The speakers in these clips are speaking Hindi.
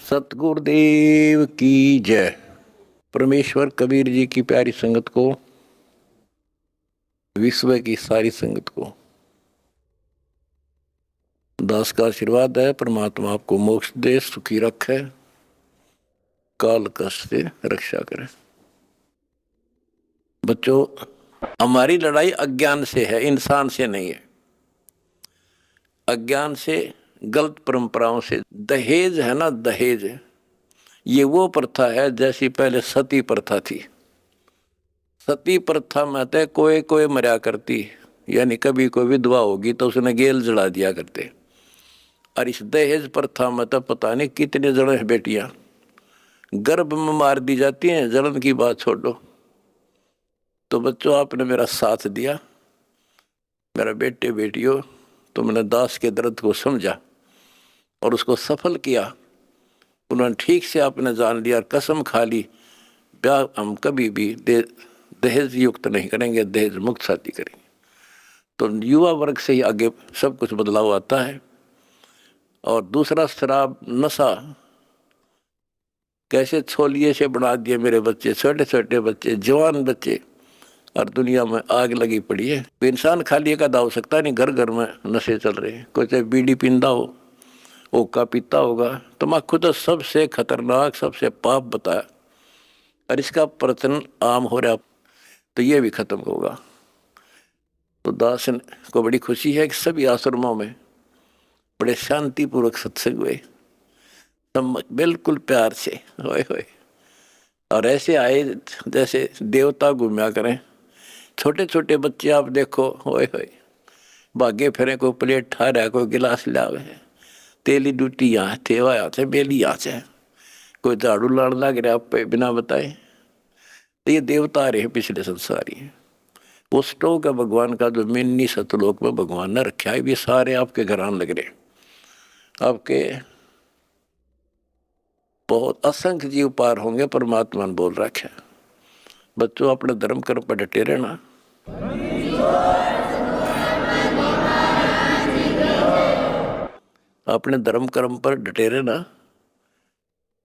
सतगुरुदेव की जय। परमेश्वर कबीर जी की प्यारी संगत को, विश्व की सारी संगत को दास का आशीर्वाद है। परमात्मा आपको मोक्ष दे, सुखी रखे, काल कष्ट से रक्षा करे। बच्चों, हमारी लड़ाई अज्ञान से है, इंसान से नहीं है। अज्ञान से, गलत परंपराओं से। दहेज है ना, दहेज, ये वो प्रथा है जैसी पहले सती प्रथा थी। सती प्रथा में तो कोई कोई मरा करती, यानी कभी कोई विधवा होगी तो उसने गेल जला दिया करते। और इस दहेज प्रथा में तो पता नहीं कितने जने बेटियां गर्भ में मार दी जाती हैं। जलन की बात छोड़ो। तो बच्चों, आपने मेरा साथ दिया, मेरा बेटे बेटियों, तुमने दास के दर्द को समझा और उसको सफल किया। उन्होंने ठीक से आपने जान लिया, कसम खा ली, ब्याह हम कभी भी दहेज युक्त नहीं करेंगे, दहेज मुक्त शादी करेंगे। तो युवा वर्ग से ही आगे सब कुछ बदलाव आता है। और दूसरा, शराब, नशा कैसे छोलिए से बना दिए मेरे बच्चे, छोटे छोटे बच्चे, जवान बच्चे, और दुनिया में आग लगी पड़ी है। तो इंसान खाली एक आधा हो सकता नहीं, घर घर में नशे चल रहे हैं। कोई चाहे बीड़ी पींदा हो, ओका पीता होगा। तम्बाकू तो सबसे खतरनाक, सबसे पाप बताया, और इसका प्रचलन आम हो रहा, तो ये भी खत्म होगा। तो दास को बड़ी खुशी है कि सभी आश्रमों में बड़े शांतिपूर्वक सत्संग हुए, बिल्कुल प्यार से, होए होए, और ऐसे आए जैसे देवता घूमया करें। छोटे छोटे बच्चे आप देखो, होए होए, भागे फिरे, कोई प्लेट ठा रहा है, कोई गिलास लावे, तेली डूटी यहाँ थेवा यहाँ से बेली यहाँ से, कोई झाड़ू लाड़ लग रहा पे बिना बताए। तो ये देवता रहे पिछले संसारी। वो स्टोक है भगवान का, जो मिन्नी सतलोक में भगवान ने रखा है। ये सारे आपके घर आने लग रहे, आपके बहुत असंख्य जीव पार होंगे, परमात्मा ने बोल रखा है। बच्चों, अपने धर्म कर्म पर डटे रहना। अपने धर्म कर्म पर डटे रहना।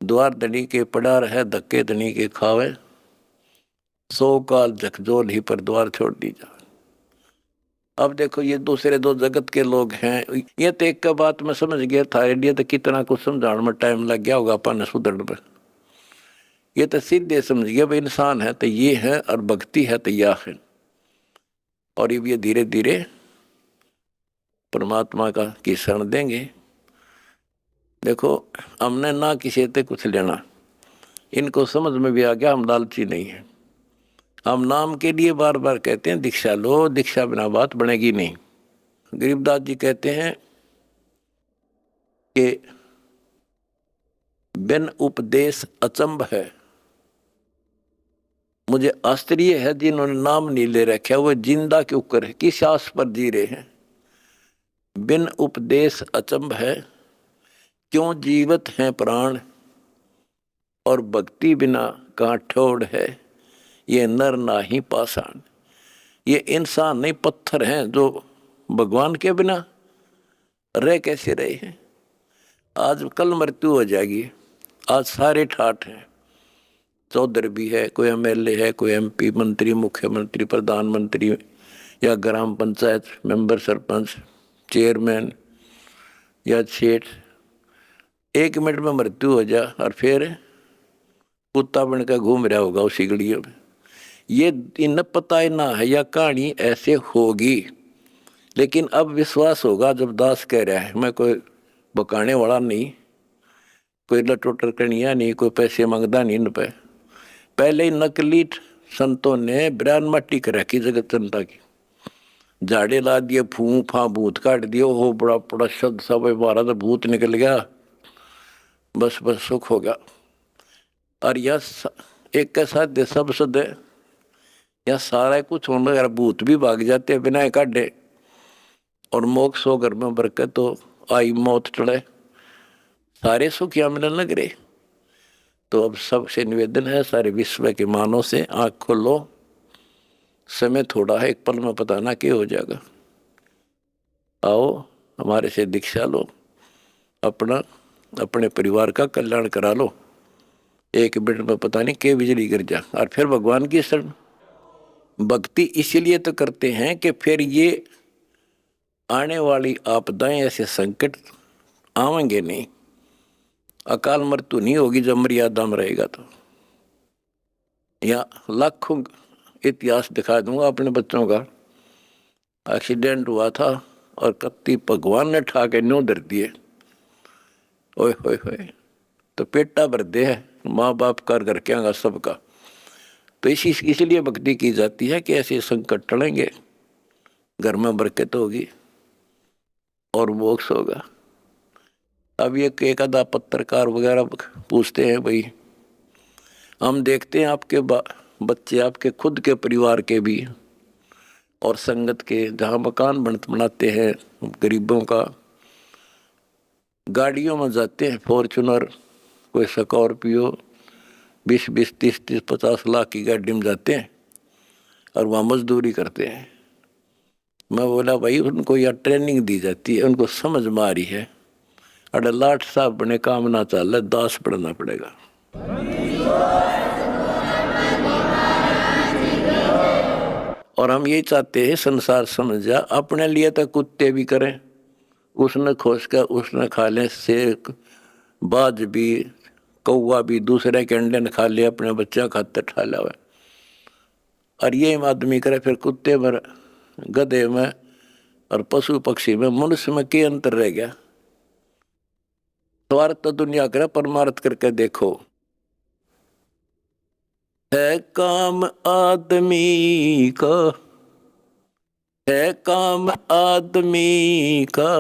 द्वार धनी के पड़ा रहे, धक्के धनी के खावे, 100 काल झकझोल ही पर द्वार छोड़ दी जा। अब देखो, ये दूसरे दो जगत के लोग हैं। ये तो एक का बात मैं समझ गया था, इंडिया तो कितना कुछ समझाने में टाइम लग गया होगा अपन सुधरने में। ये तो सीधे समझ गया भाई, इंसान है तो ये है, और भक्ति है तो यह है। और ये धीरे धीरे परमात्मा का की शरण देंगे। देखो, हमने ना किसी से कुछ लेना, इनको समझ में भी आ गया हम लालची नहीं है। हम नाम के लिए बार बार कहते हैं दीक्षा लो, दीक्षा बिना बात बनेगी नहीं। गरीबदास जी कहते हैं कि बिन उपदेश अचंभ है। मुझे आश्चर्य है जिन्होंने नाम नहीं ले रखा, वो जिंदा क्यों कर, किस आस पर जी रहे हैं। बिन उपदेश अचंभ है, क्यों जीवत हैं प्राण, और भक्ति बिना कहाँ ठोड़ है, ये नर नाही पाषाण। ये इंसान नहीं, पत्थर हैं जो भगवान के बिना रह कैसे रहे हैं। आज कल मृत्यु हो जाएगी। आज सारे ठाठ हैं, चौधरी भी है, कोई एमएलए है, कोई एमपी, मंत्री, मुख्यमंत्री, प्रधानमंत्री, या ग्राम पंचायत मेंबर, सरपंच, चेयरमैन या सेठ। 1 मिनट में मृत्यु हो जा और फिर कुत्ता बनकर घूम रहा होगा उसी गलियों में। ये इन पता ही ना है, या कहानी ऐसे होगी। लेकिन अब विश्वास होगा जब दास कह रहा है। मैं कोई बकाने वाला नहीं, कोई लटोटर कनिया नहीं, कोई पैसे मांगदा नहीं इन पे। पहले ही नकली संतों ने ब्रान मट्टी कर रखी जगत जनता की, झाड़े ला दिए, फू फा भूत काट दिए, हो बड़ा बड़ा शब्द सब बारह तो भूत निकल गया, बस बस सुख हो गया। और यह एक के साथ दे सब सद, या सारा कुछ होने लगा, भूत भी भाग जाते बिना काटे, और मोक्ष हो घर में बरकत, तो आई मौत टले, सारे सुख यहाँ मिलने लग रहे। तो अब सबसे निवेदन है, सारे विश्व के मानव से, आँख खोलो, समय थोड़ा है, एक पल में पता ना क्या हो जाएगा। आओ हमारे से दीक्षा लो, अपना अपने परिवार का कल्याण करा लो, एक मिनट में पता नहीं के बिजली गिर जा। और फिर भगवान की शरण भक्ति इसलिए तो करते हैं कि फिर ये आने वाली आपदाएं, ऐसे संकट आवेंगे नहीं, अकाल मृत्यु नहीं होगी जब मर्यादा में रहेगा। तो या लाखों इतिहास दिखा दूंगा अपने बच्चों का, एक्सीडेंट हुआ था और कत्ती भगवान ने ठा के न्यों धर दिए, ओए होए होए, तो पेटा भर दे है माँ बाप कर घर क्या सबका। तो इसलिए भक्ति की जाती है कि ऐसे संकट टलेंगे, घर में बरकत होगी और मोक्ष होगा। अब ये एक आधा पत्रकार वगैरह पूछते हैं, भाई हम देखते हैं आपके बच्चे, आपके खुद के परिवार के भी और संगत के, जहाँ मकान बनाते हैं गरीबों का, गाड़ियों में जाते हैं, फॉर्चुनर, कोई स्कॉर्पियो, 20-20, 30-30, 50 लाख की गाड़ी में जाते हैं और वहाँ मजदूरी करते हैं। मैं बोला भाई उनको यह ट्रेनिंग दी जाती है, उनको समझ में आ रही है, अरे लाट साहब बने काम ना चल, दास पढ़ना पड़ेगा। और हम यही चाहते हैं संसार समझ जा, अपने लिए तो कुत्ते भी करें, उसने खोज कर उसने खा लें, शेर बाज भी, कौवा भी दूसरे के अंडे न खा ले, अपने बच्चा खाते ठा लावे। और ये आदमी करे फिर कुत्ते में, गधे में और पशु पक्षी में, मनुष्य में क्या अंतर रह गया? स्वार्थ तो दुनिया करे, परमार्थ करके देखो। है काम आदमी का, है काम आदमी का,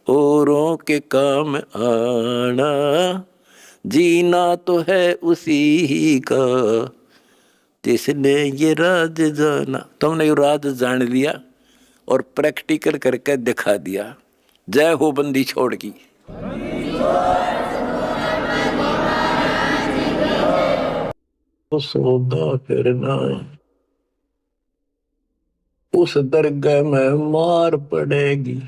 औरों के काम आना, जीना तो है उसी ही का, जिसने ये राज जाना। तुमने ये राज जान लिया और प्रैक्टिकल करके दिखा दिया। जय हो बंदी छोड़ की। तो सौदा करना उस दरगाह में मार पड़ेगी,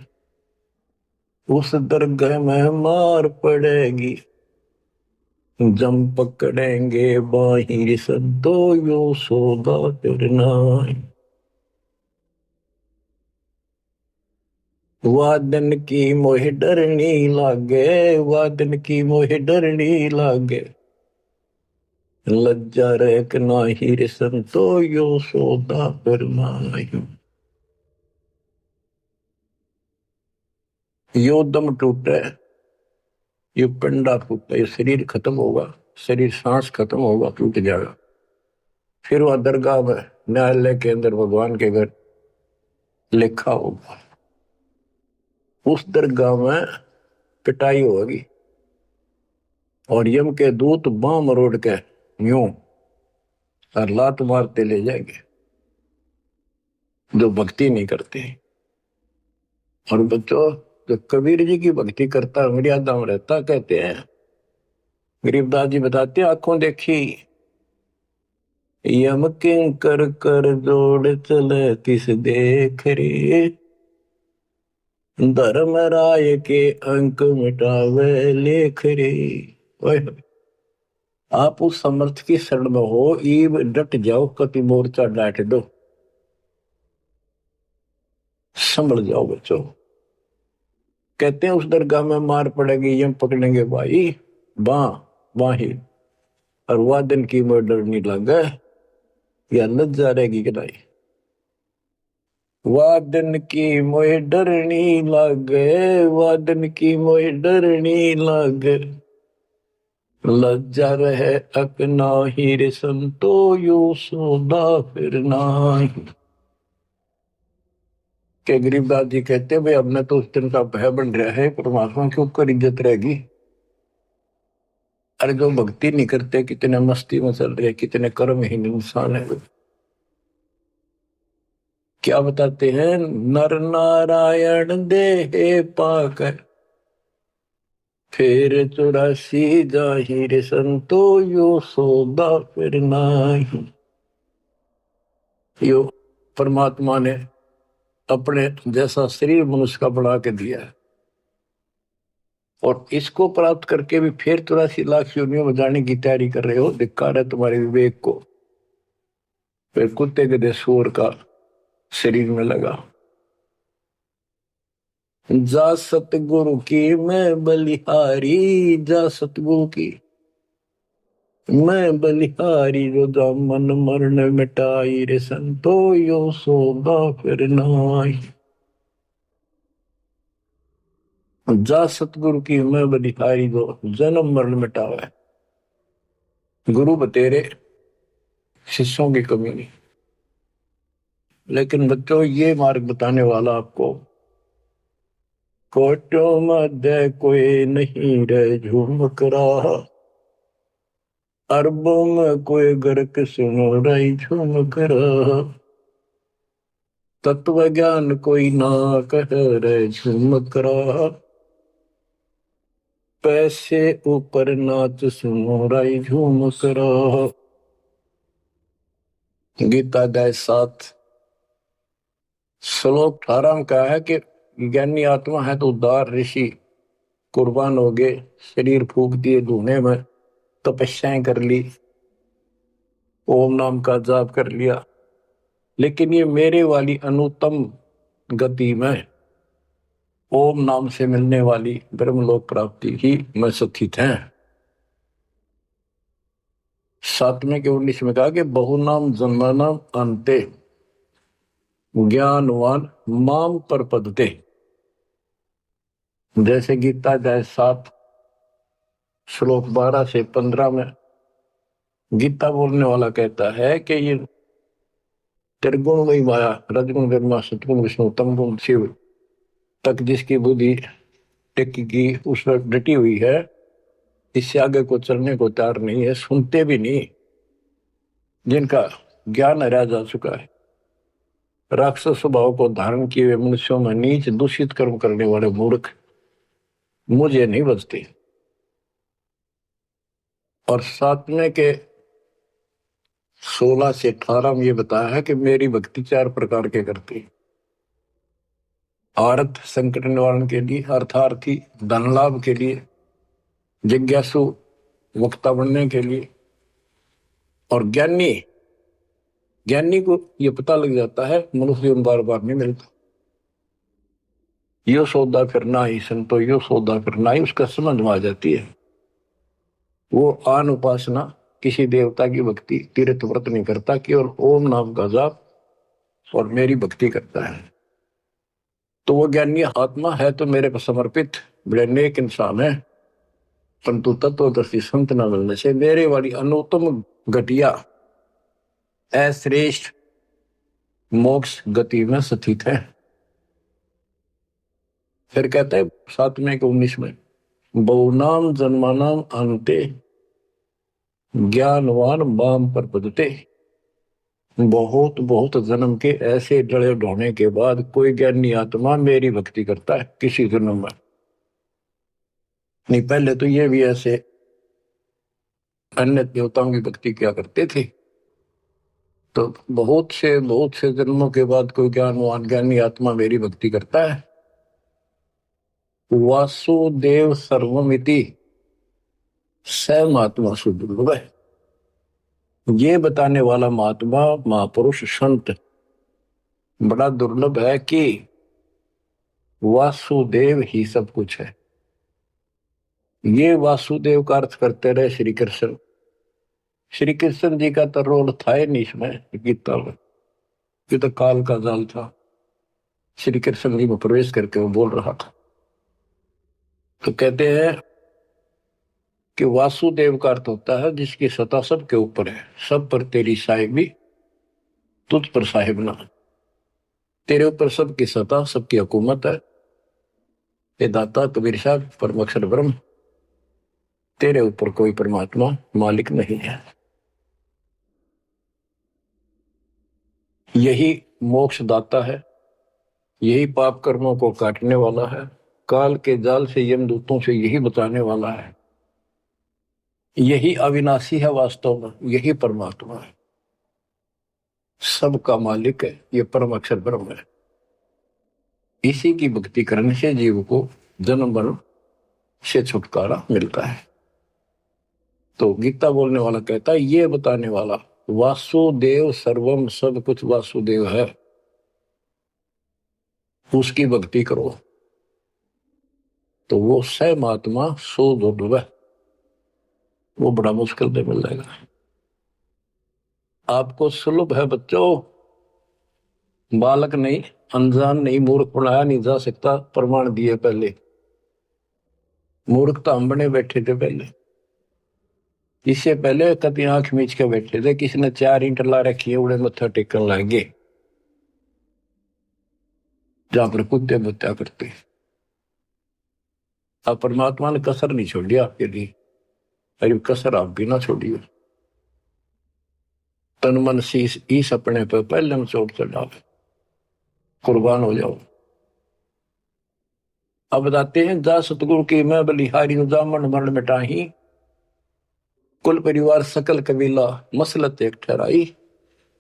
उस दरगाह में मार पड़ेगी, जम पकड़ेंगे बाहिर सदो यो सौदा करना। वादन की मोह डरनी लागे, वादन की मोह डरनी लागे, लज्जा रख नाही रे संतो यो सौदा करना। यो दम टूटे, ये पिंडा फूटे, ये शरीर खत्म होगा, शरीर सांस खत्म होगा, टूट जाएगा। फिर वह दरगाह में न्यायालय के अंदर भगवान के घर लिखा होगा, उस दरगाह में पिटाई होगी और यम के दूत बां मरोड़ के यूं और लात मारते ले जाएंगे जो भक्ति नहीं करते। और बच्चों, जो कबीर जी की भक्ति करता है, मर्यादा में रहता, कहते हैं गरीबदास जी बताते हैं, आंखों देखी यम किंकर कर जोड़ चले तिस देख रे, धर्म राय के अंक मिटावे लेख रे। आप उस समर्थ की शरण में हो, ईब डट जाओ, कति मोर्चा डांट दो, संभल जाओ बच्चों। कहते हैं उस दरगाह में मार पड़ेगी, यम पकड़ेंगे भाई बाही, और वादन की मोह डरनी लगे, या लज्जा रहेगी कि नहीं। वादन की मोह डरनी लागे, वादन की मोह डरनी लागे, लज्जा रहे अक नाही रे संतो यो सौदा फिर नाही। के गरीबदास जी कहते भाई अब तो उस दिन का भय बन रहा है, परमात्मा के ऊपर इज्जत रहेगी। अरे जो भक्ति नहीं करते, कितने मस्ती में चल रहे, कितने कर्महीन इंसान है। क्या बताते हैं, नर नारायण देह पाकर, फिर 84 जाहिर संतो यो सौदा फिर नाही। यो परमात्मा ने अपने जैसा शरीर मनुष्य का बना के दिया है, और इसको प्राप्त करके भी फिर 83 लाख योनियों में जाने की तैयारी कर रहे हो। धिक्कार है तुम्हारे विवेक को। फिर कुत्ते गधे सूअर का शरीर में लगा। जा सतगुरु की मैं बलिहारी, जा सतगुरु की मैं बलिहारी, जो दामन मरण मिटाई रे संतो यो सोगा फिर नाई। जा सतगुरु की मैं बलिहारी, जो जन्म मरण मिटावे। गुरु बतेरे, शिष्यों की कमी नहीं। लेकिन बच्चों ये मार्ग बताने वाला आपको, कोटों मध्य कोई नहीं रे झुमक रहा, अरबों में कोई गर्क सुनो रही झुमक रहा, तत्व ज्ञान कोई ना कह रे झुमक रहा, पैसे ऊपर नाच सुनो रही झुमक रहा। गीता अध्याय 7 श्लोक 18 में कहा है कि ज्ञानी आत्मा है तो उदार ऋषि कुर्बान हो गए, शरीर फूक दिए धुएं में, तपस्याएं कर ली, ओम नाम का जाप कर लिया, लेकिन ये मेरे वाली अनुत्तम गति में ओम नाम से मिलने वाली ब्रह्मलोक प्राप्ति ही में स्थित है। 7वें के 19 में कहा कि बहुनाम जन्मनाम अंते ज्ञानवान माम पर पदते। जैसे गीता अध्याय 7 श्लोक 12 से 15 में गीता बोलने वाला कहता है कि ये त्रिगुण वही माया, रजगुण ब्रह्मा, सतगुण विष्णु, तमगुण शिव तक जिसकी बुद्धि टिकी की उस पर डटी हुई है, इससे आगे को चलने को तैयार नहीं है, सुनते भी नहीं, जिनका ज्ञान हरा जा चुका है। राक्षस स्वभाव को धारण किए हुए मनुष्यों में नीच दूषित कर्म करने वाले मूर्ख मुझे नहीं बचते। और 7वें के 16 से 18 में ये बताया है कि मेरी भक्ति 4 प्रकार के करती। आर्थ संकट निवारण के लिए, अर्थार्थी धन लाभ के लिए, जिज्ञासु वक्ता बनने के लिए, और ज्ञानी ज्ञानी को ये पता लग जाता है मनुष्य जीवन बार बार नहीं मिलता। यो सौदा करना ही संतो, यो सौदा करना ही उसका समझ में आ जाती है। वो आन उपासना, किसी देवता की भक्ति, तीर्थ व्रत नहीं करता, केवल ओम नाम का जाप और मेरी भक्ति करता है। तो वो ज्ञानी आत्मा है तो मेरे को समर्पित बड़े नेक इंसान है, परंतु तत्वदर्शी संत न मिलने से मेरे वाली अनुत्तम घटिया अश्रेष्ठ मोक्ष गति में स्थित है। फिर कहते हैं 7वें के 19 में, बहुनाम जन्मानाम अंते ज्ञानवान माम पर पदते। बहुत बहुत जन्म के ऐसे डले ढोने के बाद कोई ज्ञानी आत्मा मेरी भक्ति करता है किसी जन्म में। नहीं, पहले तो ये भी ऐसे अन्य देवताओं की भक्ति क्या करते थे। तो बहुत से जन्मों के बाद कोई ज्ञानवान ज्ञानी आत्मा मेरी भक्ति करता है। वासुदेव सर्वमिति स महात्मा सुदुर्लभ है। ये बताने वाला महात्मा महापुरुष संत बड़ा दुर्लभ है कि वासुदेव ही सब कुछ है। ये वासुदेव का अर्थ करते रहे श्री कृष्ण। श्री कृष्ण जी का तो रोल था ही नहीं इसमें गीता में, ये तो काल का जाल था। श्री कृष्ण जी में प्रवेश करके वो बोल रहा था। तो कहते हैं कि वासुदेव का अर्थ होता है जिसकी सत्ता सबके ऊपर है, सब पर तेरी साहिबी, तुझ पर साहिब ना। तेरे ऊपर सबकी सत्ता, सबकी हुकूमत है। ये दाता कबीर साहब परम अक्षर ब्रह्म, तेरे ऊपर कोई परमात्मा मालिक नहीं है। यही मोक्ष दाता है, यही पाप कर्मों को काटने वाला है, काल के जाल से यमदूतों से यही बचाने वाला है। यही अविनाशी है, वास्तव में यही परमात्मा है, सबका मालिक है, ये परम अक्षर ब्रह्म है। इसी की भक्ति करने से जीव को जन्म मरण से छुटकारा मिलता है। तो गीता बोलने वाला कहता है, ये बताने वाला, वासुदेव सर्वम, सब कुछ वासुदेव है, उसकी भक्ति करो तो वो स महात्मा सो दुर्लभ, वो बड़ा मुश्किल से मिल जाएगा। आपको सुलभ है बच्चों, बालक नहीं, अनजान नहीं, मूर्ख बनाया नहीं जा सकता, प्रमाण दिए पहले। मूर्ख तो हम बने बैठे थे पहले, इससे पहले कभी आंख मीच के बैठे थे, किसी ने 4 ईंट ला रखी है, उड़े मत्था टेकन लगे जहां पर कुत्ते बत्या करते। अब परमात्मा ने कसर नहीं छोड़ी आपके लिए, अरे कसर आप भी ना छोड़िए। तन मन शीश इस अपने पर पहले हम चोट चढ़ाओ, कुर्बान हो जाओ। अब बताते हैं, जा सतगुरु की मैं बलिहारी जामन मरण मिटाही, कुल परिवार सकल कबीला मसलत एक ठहराई,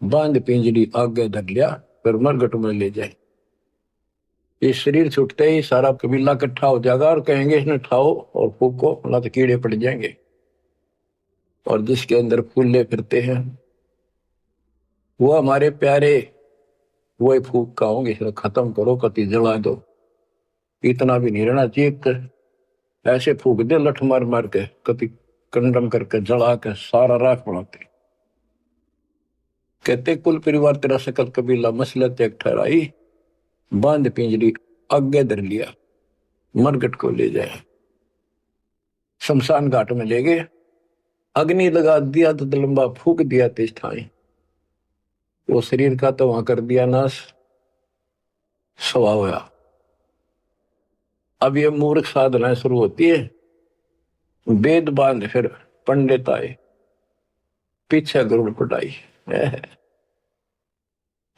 बांध पिंजरी आगे धर लिया, फिर मरगट में ले जाए। ये शरीर छूटते ही सारा कबीला इकट्ठा हो जाएगा और कहेंगे इसने ठाओ और फूको, ना तो कीड़े पड़ जाएंगे। और जिसके अंदर फूले फिरते हैं वो हमारे प्यारे, वो फूक का होंगे, खत्म करो, कति जला दो। इतना भी नहीं रहना चाहिए, ऐसे फूक दे लठ मार मार के, कति कंडम करके जला के सारा राख बनाते। कहते कुल परिवार तेरा सकल कबीला मसलत एक ठहराई, बांध पिंजरी आगे धर लिया, मरगट को ले जाए, शमशान घाट में ले गए, अग्नि लगा दिया तो लंबा फूक दिया तेज ठाई, वो शरीर का तो वहां कर दिया नाश, सवा होया। अब ये मूर्ख साधना शुरू होती है, वेद बांध फिर पंडित आए, पीछे गरुड़ पटाई।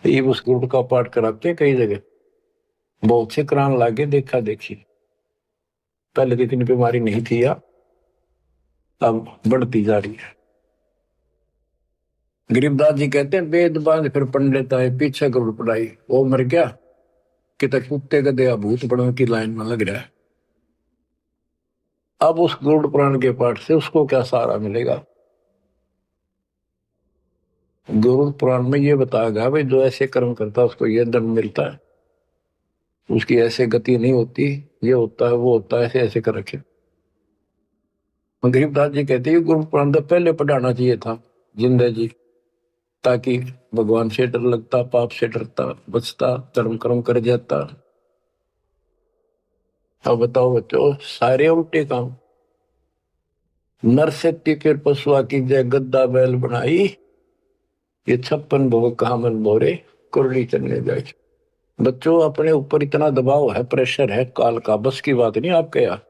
ये उस गरुड़ का पाठ कराते हैं कई जगह, बहुत से करान लागे, देखा देखी। पहले तो इतनी बीमारी नहीं थी या अब बढ़ती जा रही है। गरीबदास जी कहते हैं, वेद बांध फिर पंडित आए, पीछे गरुड़ पटाई, वो मर गया कि तक कुत्ते गधे भूत बड़ों की लाइन में लग रहा है। अब उस गरुड़ पुराण के पाठ से उसको क्या सहारा मिलेगा? गरुड़ पुराण में ये बताया गया भाई, जो ऐसे कर्म करता है उसको ये दंड मिलता है, उसकी ऐसे गति नहीं होती, ये होता है वो होता है, ऐसे ऐसे कर रखे। गरीबदास जी कहते हैं गुरु पुराण तो पहले पढ़ाना चाहिए था जिंदा जी, ताकि भगवान से डर लगता, पाप से डरता, बचता, धर्म कर्म कर जाता। अब बताओ बच्चों, सारे उल्टे काम। नर से तिकर पशुआ की जय गद्दा बैल बनाई, ये 56 भोग कहा मन बोरे, कुरली चलने जाए। बच्चों अपने ऊपर इतना दबाव है, प्रेशर है काल का, बस की बात नहीं आपके यार।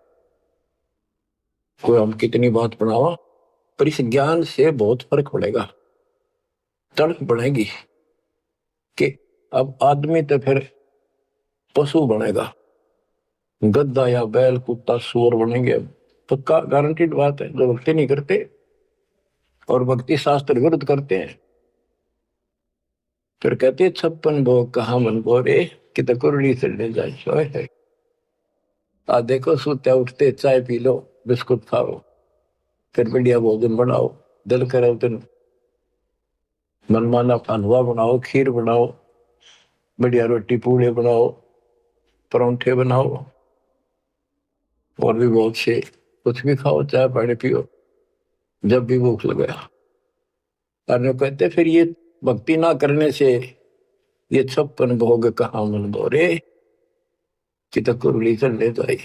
कोई हम कितनी बात बनावा, पर इस ज्ञान से बहुत फर्क पड़ेगा, तड़प बढ़ेगी कि अब आदमी तो फिर पशु बनेगा, गद्दा या बैल कुत्ता सूअर बनेंगे, पक्का गारंटीड बात है। जो भक्ति नहीं करते और भक्ति शास्त्र विरुद्ध करते हैं, फिर कहते 56 भोग कहा मन बोरे, कि कुरली चलने जाए। आ देखो सोते उठते चाय पी लो, बिस्कुट खाओ, फिर बढ़िया भोजन बनाओ, दिल करे तो मनमाना हलवा बनाओ, खीर बनाओ, बढ़िया रोटी पूड़े बनाओ, परोंठे बनाओ, और भी बहुत से कुछ भी खाओ, चाय पानी पियो जब भी भूख लगे। और कहते फिर ये भक्ति ना करने से ये 56 भोग कहा मन बोरे, कि कुरली चलने जाए।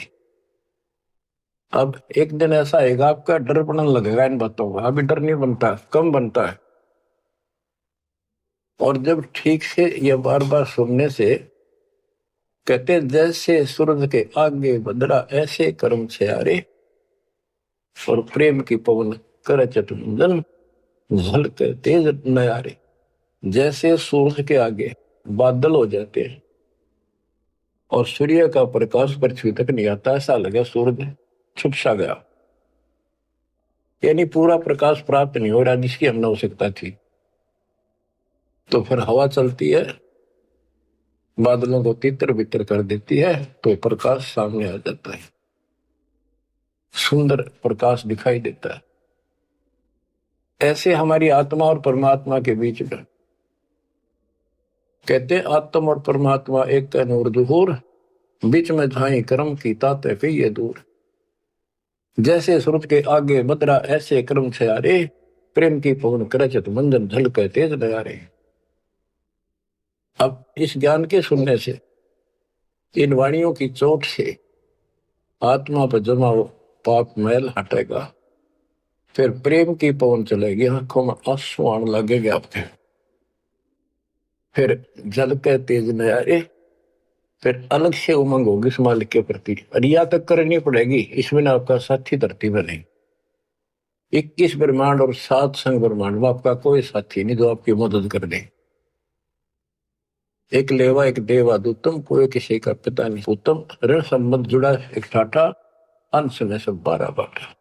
अब एक दिन ऐसा आएगा आपका डर पड़ने लगेगा इन बातों का, अभी डर नहीं बनता, कम बनता है। और जब ठीक से ये बार बार सुनने से, कहते जैसे सूरज के आगे बदरा ऐसे कर्म छयारे, और प्रेम की पवन कर चतुंजन झलक तेज नयारे। जैसे सूरज के आगे बादल हो जाते हैं और सूर्य का प्रकाश पृथ्वी तक नहीं आता, ऐसा लगे सूरज छुप सा गया, यानी पूरा प्रकाश प्राप्त नहीं हो रहा जिसकी हमने आवश्यकता थी। तो फिर हवा चलती है, बादलों को तितर बितर कर देती है, तो प्रकाश सामने आ जाता है। सुंदर प्रकाश दिखाई देता है। ऐसे हमारी आत्मा और परमात्मा के बीच में कहते आत्मा और परमात्मा एक तन और दूर, बीच में झाई कर्म की ताते पे ये दूर। जैसे सूरज के आगे बदरा ऐसे कर्म से आ रे, प्रेम की पवन करचत मंजन झलके तेज दया रे। अब इस ज्ञान के सुनने से, इन वाणियों की चोट से आत्मा पर जमा हो पाप मैल हटेगा, फिर प्रेम की पवन चलेगी, आंखों में आंसू आने लगेगा आपके, फिर जल के तेज नजारे, फिर अलग से उमंग होगी इस मालिक के प्रति। रिया तक करनी पड़ेगी, इसमें आपका साथी धरती में नहीं। 21 ब्रह्मांड और 7 संग ब्रह्मांड में आपका कोई साथी नहीं जो आपकी मदद कर दे। एक लेवा एक देवा दूतम, कोई किसी का पिता नहीं उत्तम, ऋण संबंध जुड़ा एक ठाठा, अंश में सब 12 बाटा।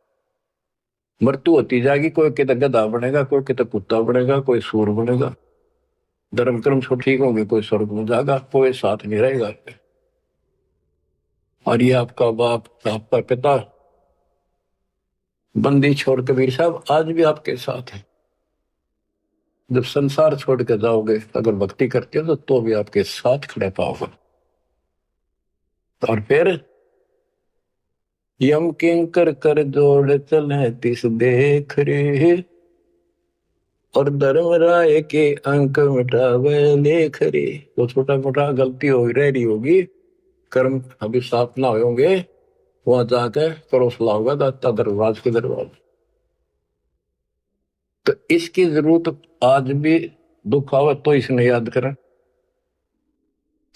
मृत्यु होती जाएगी, कोई कितना गधा बनेगा, कोई कितना कुत्ता बनेगा, कोई सूर बनेगा। धर्म कर्म सब ठीक होंगे, कोई स्वर्ग में जाएगा, कोई साथ नहीं रहेगा। और ये आपका बाप, आपका पिता बंदी छोड़ कबीर साहब आज भी आपके साथ है। जब संसार छोड़ के जाओगे, अगर भक्ति करते हो तो भी आपके साथ खड़े पाओगे। और फिर यम किंकर कर जोड़ चले तिस देख रे, और धर्म राय के अंक मिटावे लेख रे। तो छोटा मोटा गलती हो रही होगी, कर्म अभी साफ ना होंगे, वहां जाके करो सलाह दाता दरबार के दरबार। तो इसकी जरूरत आज भी दुख आवे तो इसने याद करें।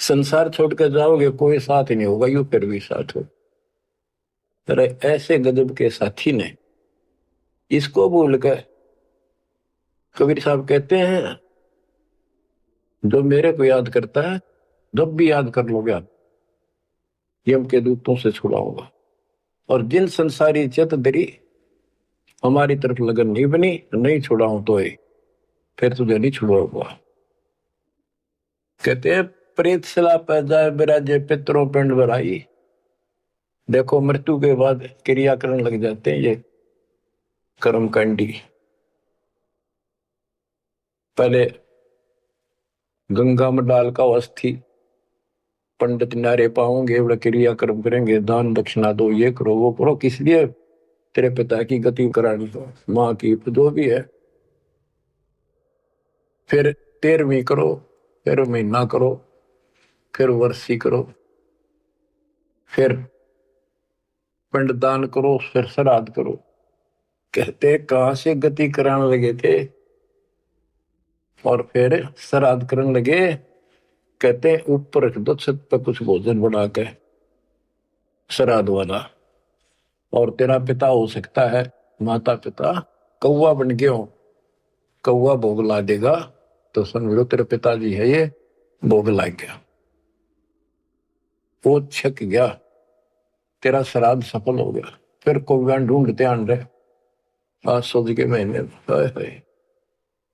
संसार छोड़ कर जाओगे, कोई साथ ही नहीं होगा, यू फिर भी साथ हो। तरह ऐसे गजब के साथी ने इसको भूल कर, कबीर साहब कहते हैं जो मेरे को याद करता है, जब भी याद कर लोगे आप, यम के दूतों से छुड़ाऊंगा। और जिन संसारी चित दरी हमारी तरफ लगन नहीं बनी, नहीं छुड़ाऊं तो फिर तुझे नहीं छुड़ाऊंगा। कहते हैं प्रेत सला पैदा बिराजे पितरों पिंड भराई। देखो मृत्यु के बाद क्रिया करने लग जाते हैं ये कर्म कांडी। पहले गंगा में डाल का अस्थि पंडित नारे पाओगे, बड़ा क्रिया कर्म करेंगे, दान दक्षिणा दो, ये करो वो करो, किस लिए? तेरे पिता की गति करानी हो, माँ की जो भी है। फिर 13वीं करो, फिर महीना करो, फिर वर्षी करो, फिर पिंडदान करो, फिर श्राद्ध करो। कहते कहां से गति कराने लगे थे और फिर श्राद्ध करने लगे। कहते ऊपर रख दो छत पर कुछ भोजन बना के श्राद्ध वाला, और तेरा पिता हो सकता है माता पिता कौवा बन गए हो, कौवा भोग ला देगा तो समझ लो तेरे पिताजी है ये, भोग ला गया, वो छक गया, तेरा श्राद्ध सफल हो गया। फिर कौवा ढूंढते आन रहे आज सोच के महीने।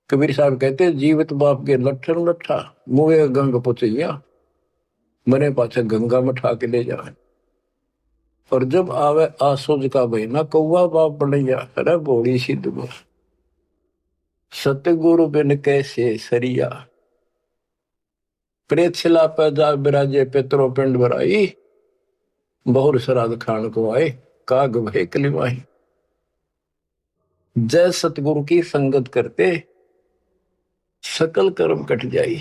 कबीर साहब कहते जीवित बाप के लट्ठन लट्ठा, मुँह गंग पुचैया, मरे पाछे गंगा में ठा के ले जाए। और जब आवे आसोज का महीना, कौवा बाप बनैया, अरे बोली सिद्ध गो सतगुरु बिन कैसे सरिया। प्रेत शिला पैदा बिराजे पितरों पिंड भराई, बहुर श्राद्ध खान को आए, काग भय कलिमाई। जय सतगुरु की संगत करते सकल कर्म कट जाई,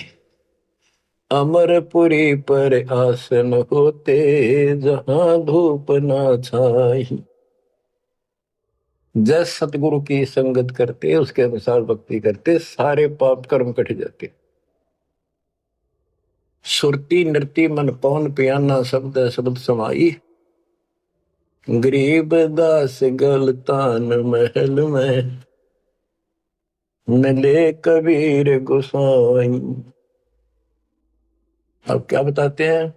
अमरपुरी पर आसन होते, जहां धूप ना छाई। जय सतगुरु की संगत करते, उसके अनुसार भक्ति करते, सारे पाप कर्म कट जाते। सुरती नृति मन पवन पियाना, शब्द शब्द समाई, गरीब दास गलतान महल में, मिले कबीर गोसाई। अब क्या बताते हैं?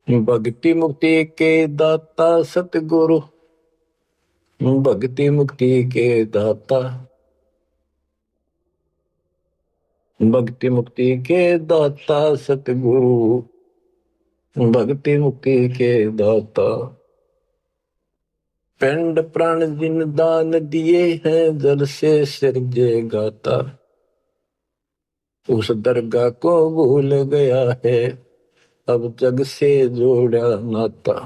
भक्ति मुक्ति के दाता सतगुरु, भक्ति मुक्ति के दाता, भक्ति मुक्ति के दाता सतगुरु, भक्ति मुक्ति के दाता। पिंड प्राण जिन दान दिए हैं जल से सिरजे गाता, उस दरगाह को भूल गया है अब जग से जोड़ा नाता।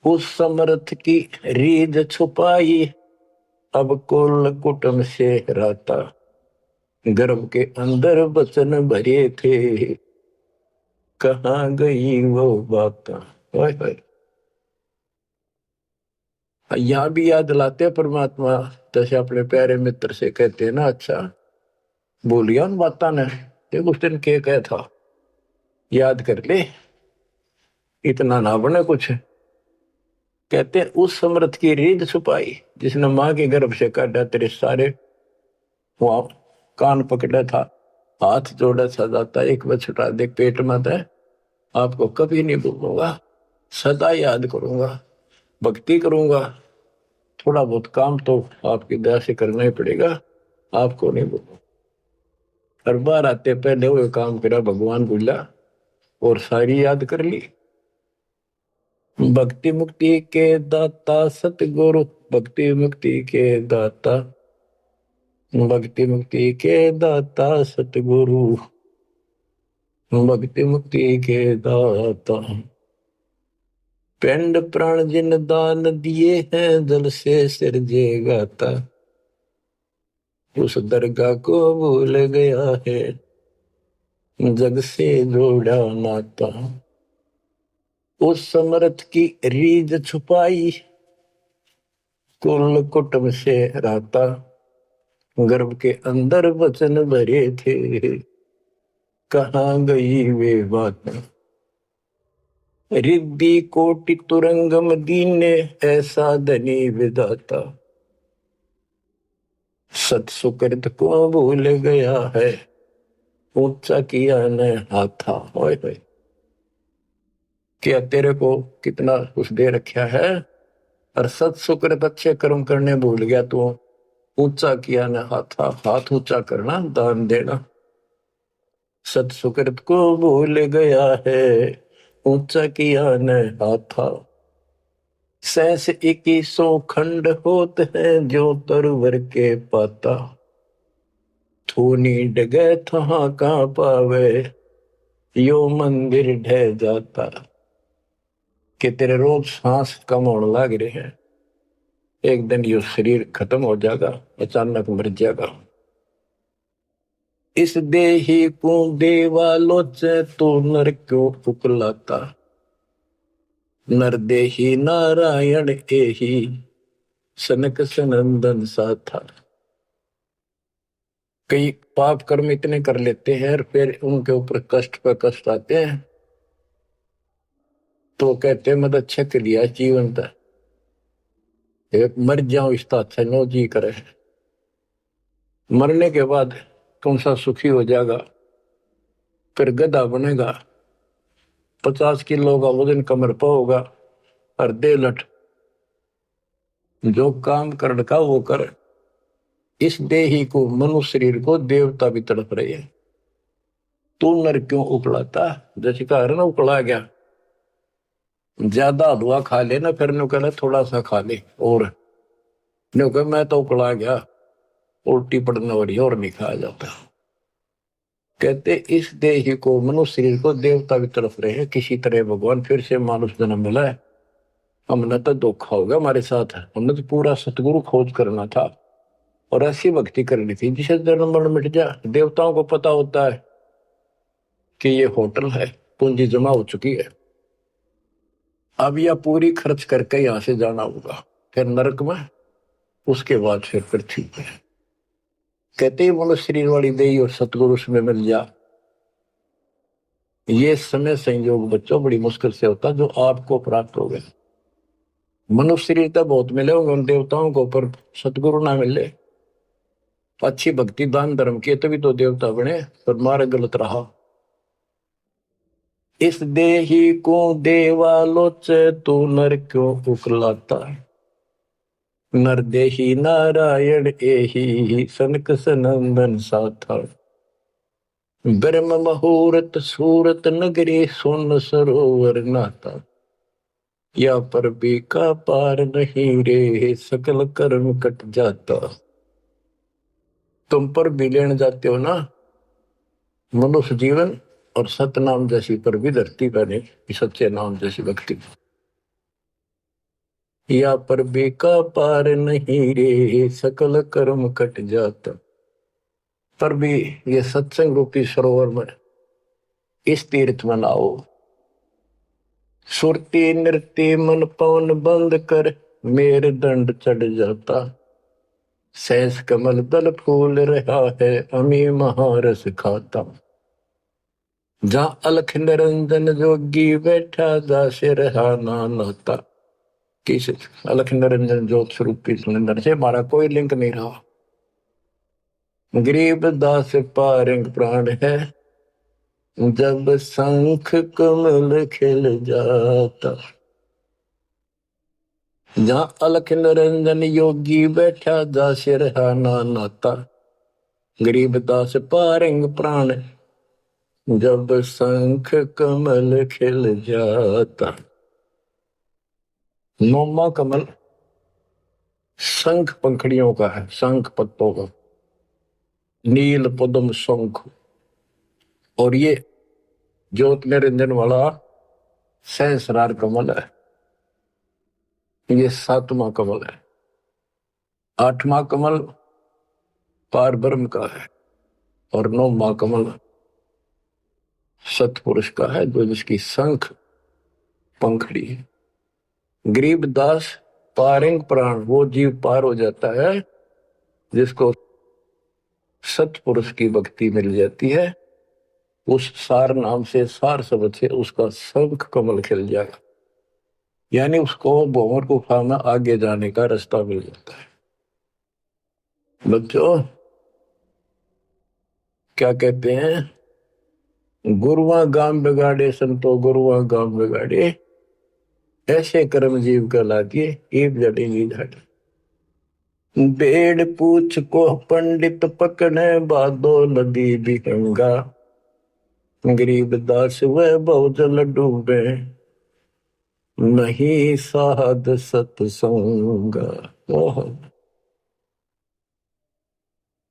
उस समर्थ की रीझ छुपाई अब कुल कुटुंब से राता, गर्भ के अंदर वचन भरे थे कहाँ गई वो बात। यहाँ भी याद दिलाते हैं परमात्मा, जैसे अपने प्यारे मित्र से कहते हैं ना, अच्छा बोलिया उन बात ने, देख उस दिन क्या कहा था, याद कर ले, इतना ना बने कुछ। कहते हैं उस समर्थ की रीझ छुपाई जिसने माँ के गर्भ से काटा, तेरे सारे वहां कान पकड़ा था, हाथ जोड़ा सा जाता, एक बार छुटा दे पेट में था, आपको कभी नहीं भूलूंगा, सदा याद करूंगा, भक्ति करूंगा, थोड़ा बहुत काम तो आपकी दया से करना ही पड़ेगा, आपको नहीं भूलूंगा। हर बार आते पहले वो काम करा भगवान भूला और सारी याद कर ली। भक्ति मुक्ति के दाता सतगुरु, भक्ति मुक्ति के दाता, भक्ति मुक्ति के दाता सतगुरु, भक्ति मुक्ति के दाता। पिंड प्राण जिन दान दिए हैं जल से सिरजे गाता, उस दरगाह को भूल गया है जग से जोड़ा नाता। उस समर्थ की रीझ छुपाई कुल कुटुंब से राता, गर्भ के अंदर वचन भरे थे कहाँ गई वे बात। रिद्धि कोटि तुरंगम दीने ऐसा धनी विधाता, सत सुकृत को भूल गया है ऊंचा किया न हाथा। ओए होए, क्या तेरे को कितना कुछ दे रखा है और सत सुकृत अच्छे कर्म करने भूल गया तू, ऊंचा किया न हाथा, हाथ ऊंचा करना दान देना। सत सुकृत को भूल गया है ऊंचा किया न हाथा, सहस 2100 खंड होत है जो तरवर के पाता, थूनी डगे थहा का पावे यो मंदिर ढह जाता। कि तेरे रोज सांस कम होने लग रहे हैं, एक दिन यो शरीर खत्म हो जाएगा, अचानक मर जाएगा। इस देही को देवालोच तो नर क्यों उकलाता, नर देही नारायण एही सनक सनंदन सा था। कई पाप कर्म इतने कर लेते हैं और फिर उनके ऊपर कष्ट पर कष्ट आते हैं तो कहते हैं मत अच्छा कर लिया जीवन था, मर जाओ इसका अच्छा नो जी करे। मरने के बाद कौन सा सुखी हो जाएगा, फिर गधा बनेगा, 50 किलो का वजन कमर पर होगा और दे लट, जो काम कर का वो कर। इस देही को मनुष्य शरीर को देवता भी तड़प रहे हैं, तू नर क्यों उकलाता, जैसे कहा ना उकला गया, ज्यादा हलवा खा लेना फिर नो कहना थोड़ा सा खा ले, और नो कह मैं तो उकला गया, उल्टी पड़ने हो रही और नहीं खाया जाता। कहते इस देह को मनुष्य शरीर को देवता भी तरफ रहे हैं, किसी तरह भगवान फिर से मानुष जन्म मिला है, हमने तो धोखा होगा हमारे साथ, हमने तो पूरा सतगुरु खोज करना था और ऐसी भक्ति करनी थी जिसे जन्म मरण मिट जाए। देवताओं को पता होता है कि ये होटल है, पूंजी जमा हो चुकी है, अब यह पूरी खर्च करके यहां से जाना होगा, फिर नरक में, उसके बाद फिर पृथ्वी पे। कहते ही मनुष्य शरीर वाली देही और सतगुरु में मिल जा। ये समय संयोग बच्चों बड़ी मुश्किल से होता जो आपको प्राप्त हो गया। मनुष्य शरीर तो बहुत मिले होंगे उन देवताओं को, पर सतगुरु ना मिले, अच्छी भक्ति दान धर्म किए तभी तो देवता बने, पर मार्ग गलत रहा। इस देही को देवालोच तू नर क्यों उकलाता, नर देही नारायण एही सनक सनंदन साथा। ब्रह्म मुहूर्त सूरत नगरी सुन सरोवर नाता, या पर भी का पार नहीं रे, सकल कर्म कट जाता। तुम पर भी लेने जाते हो ना मनुष्य जीवन और सतनाम जैसी पर भी धरती पर नहीं, सच्चे नाम जैसी भक्ति। या पर भी का पार नहीं रे, सकल कर्म कट जाता। पर भी ये सत्संग रूपी सरोवर में, इस तीर्थ में लाओ। सुरती नृत्य मन पवन बंद कर, मेरे दंड चढ़ जाता। सहस कमल दल फूल रहा है, अमी महारस खाता। जहाँ अलख निरंजन जोगी बैठा, दासे रहा नाता। किस अलख निरंजन ज्योत स्वरूपी सुनिंदर से हमारा कोई लिंक नहीं रहा। गरीब दास पारंग प्राण है, जब शंख कमल खिल जाता। जहाँ अलख निरंजन योगी बैठा, दासे रहा नाता। गरीब दास पारंग प्राण, जब शंख कमल खिल जाता। नौमा कमल शंख पंखड़ियों का है, शंख पत्तों का, नील पद्म शंख। और ये ज्योत निरंजन वाला सहस्रार कमल है, ये सातवां कमल है। आठवां कमल पार ब्रह्म का है और नौवां कमल सतपुरुष का है, जो जिसकी शंख पंखड़ी है। गरीब दास पारिंग प्राण, वो जीव पार हो जाता है जिसको सतपुरुष की भक्ति मिल जाती है। उस सार नाम से, सार शब्द से उसका शंख कमल खिल जाएगा, यानी उसको भंवर गुफा में आगे जाने का रास्ता मिल जाता है। बच्चों क्या कहते हैं, गुरुआ गाम बिगाड़े संतो, गुरुआ गाम बिगाड़े, ऐसे कर्म जीव कहला दिए, एक जड़ेगी झाड़ी। बेड़ पूछ को पंडित पकड़े, बादो नदी भी गंगा। गरीब दास वह बहुजल डूबे, नहीं साध सत्संग।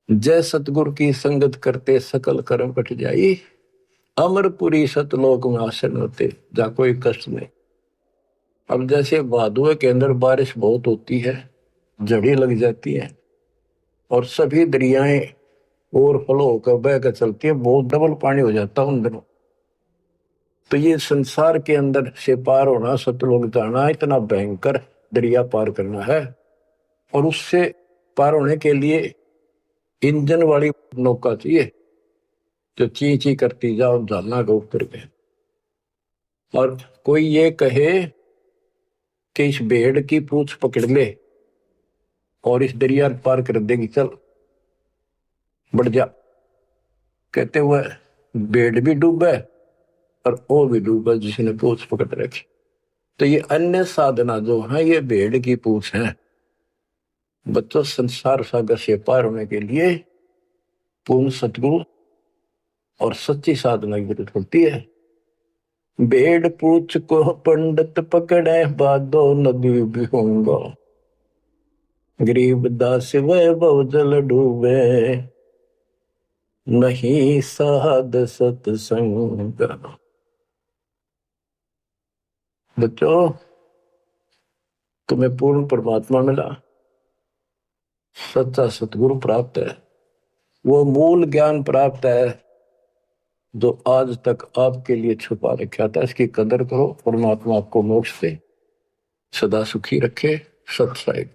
जय सतगुरु की संगत करते, सकल कर्म कट जाई। अमरपुरी सतलोक में आसन होते, जा कोई कष्ट नहीं। अब जैसे भादुए के अंदर बारिश बहुत होती है, जड़ी लग जाती है और सभी दरियाएं ओवरफ्लो होकर बह कर चलती है, बहुत डबल पानी हो जाता है उन दिनों। तो ये संसार के अंदर से पार होना, सतलोक जाना, इतना भयंकर दरिया पार करना है। और उससे पार होने के लिए इंजन वाली नौका चाहिए, जो ची ची करती जाओ, झालना को उतर के। और कोई ये कहे कि इस भेड़ की पूंछ पकड़ ले और इस दरिया पार कर देगी, चल बढ़ जा। कहते हुए भेड़ भी डूबे और वो भी डूबा जिसने पूंछ पकड़ रखी। तो ये अन्य साधना जो है, ये भेड़ की पूंछ है। बच्चों संसार सागर से पार होने के लिए पूर्ण सतगुरु और सच्ची साधना की जरूरत होती है। भेड़ पूछ को पंडित पकड़े, बादो नदी भी होंगे। गरीब दास वह बहुजल डूबे, नहीं साध सत्संग। बच्चों तुम्हें पूर्ण परमात्मा मिला, सच्चा सतगुरु प्राप्त है, वो मूल ज्ञान प्राप्त है जो आज तक आपके लिए छुपा रखा था। इसकी कदर करो, परमात्मा आपको मोक्ष दे, सदा सुखी रखे। सत साहिब।